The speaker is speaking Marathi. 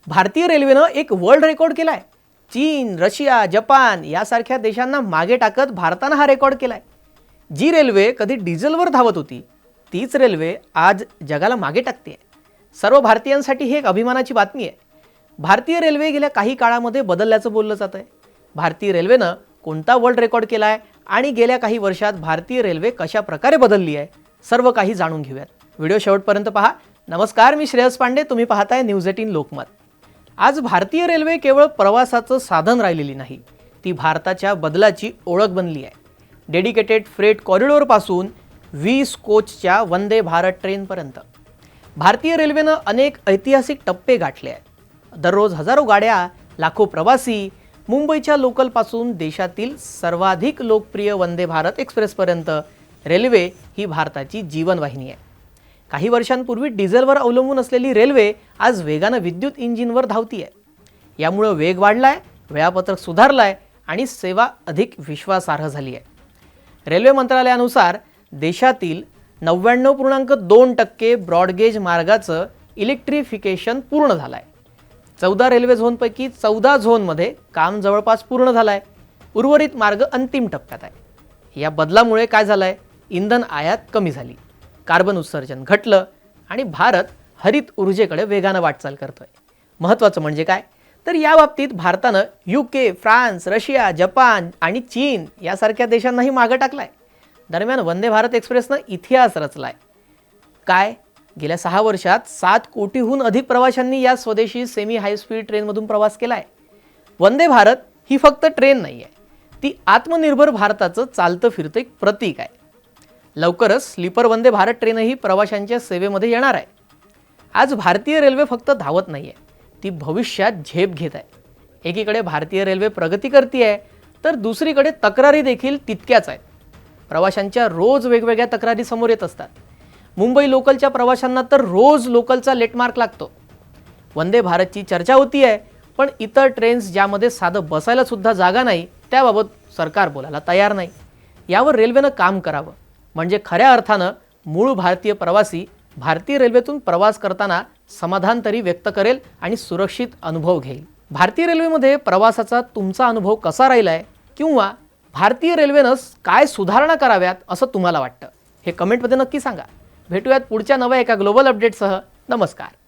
भारतीय रेल्वेनं एक वर्ल्ड रेकॉर्ड केलाय। चीन, रशिया, जपान यासारख्या देशांना मागे टाकत भारतानं हा रेकॉर्ड केलाय। जी रेल्वे कधी डिझेलवर धावत होती तीच रेल्वे आज जगाला मागे टाकते। सर्व भारतीयांसाठी ही एक अभिमानाची बातमी आहे। भारतीय रेल्वे गेल्या काही काळामध्ये बदलल्याचं बोललं जात आहे। भारतीय रेल्वेनं कोणता वर्ल्ड रेकॉर्ड केलाय आणि गेल्या काही वर्षात भारतीय रेल्वे कशा प्रकारे बदलली आहे सर्व काही जाणून घेऊयात। व्हिडिओ शेवटपर्यंत पहा। नमस्कार, मी श्रेयस पांडे, तुम्ही पाहताय न्यूज 18 लोकमत। आज भारतीय रेल्वे केवळ प्रवासाचं साधन राहिलेली नाही, ती भारताच्या बदलाची ओळख बनली आहे। डेडिकेटेड फ्रेट कॉरिडॉर पासून 20 कोचच्या वंदे भारत ट्रेनपर्यंत भारतीय रेल्वेनं अनेक ऐतिहासिक टप्पे गाठले आहेत। दररोज हजारो गाड्या, लाखो प्रवासी, मुंबईच्या लोकलपासून देशातील सर्वाधिक लोकप्रिय वंदे भारत एक्सप्रेसपर्यंत रेल्वे ही भारताची जीवनवाहिनी आहे। काही वर्षांपूर्वी डिझेलवर अवलंबून असलेली रेल्वे आज वेगानं विद्युत इंजिनवर धावती आहे। यामुळे वेग वाढलाय, वेळापत्रक सुधारलाय आणि सेवा अधिक विश्वासार्ह झाली आहे। रेल्वे मंत्रालयानुसार देशातील 99.2% ब्रॉडगेज मार्गाचं इलेक्ट्रिफिकेशन पूर्ण झालंय। 14 रेल्वे झोनपैकी 14 झोनमध्ये काम जवळपास पूर्ण झालंय। उर्वरित मार्ग अंतिम टप्प्यात आहे। या बदलामुळे काय झालंय? इंधन आयात कमी झाली, कार्बन उत्सर्जन घटलं आणि भारत हरित ऊर्जेकडे वेगानं वाटचाल करतोय। महत्त्वाचं म्हणजे काय तर या बाबतीत भारतानं UK, फ्रान्स, रशिया, जपान आणि चीन यासारख्या देशांनाही मागे टाकलाय। दरम्यान वंदे भारत एक्सप्रेसनं इतिहास रचलाय। काय गेल्या 6 वर्षात 7 कोटीहून अधिक प्रवाशांनी या स्वदेशी सेमी हाय स्पीड ट्रेनमधून प्रवास केलाय। वंदे भारत ही फक्त ट्रेन नाही आहे, ती आत्मनिर्भर भारताचं चालतं फिरतं एक प्रतीक आहे। लवकरच स्लीपर वंदे भारत ट्रेनही प्रवाशांच्या सेवेमध्ये येणार आहे। आज भारतीय रेल्वे फक्त धावत नाहीये, ती भविष्यात झेप घेत आहे। एकीकडे भारतीय रेल्वे प्रगती करते आहे, तर दुसरीकडे तक्रारी देखील तितक्याच आहेत। प्रवाशांच्या रोज वेगवेगळ्या तक्रारी समोर येत असतात। मुंबई लोकलच्या प्रवाशांना तर रोज लोकलचा लेटमार्क लागतो। वंदे भारतची चर्चा होती आहे, पण इतर ट्रेन्स ज्यामध्ये साधं बसायला सुद्धा जागा नाही त्याबाबत सरकार बोलायला तयार नाही। यावर रेल्वेनं काम करावं, म्हणजे खऱ्या अर्थानं मूळ भारतीय प्रवासी भारतीय रेल्वेतून प्रवास करताना समाधान तरी व्यक्त करेल आणि सुरक्षित अनुभव घेईल। भारतीय रेल्वेमध्ये प्रवासाचा तुमचा अनुभव कसा राहिलाय किंवा भारतीय रेल्वेनं काय सुधारणा कराव्यात असं तुम्हाला वाटतं हे कमेंटमध्ये नक्की सांगा। भेटूयात पुढच्या नव्या एका ग्लोबल अपडेटसह। नमस्कार।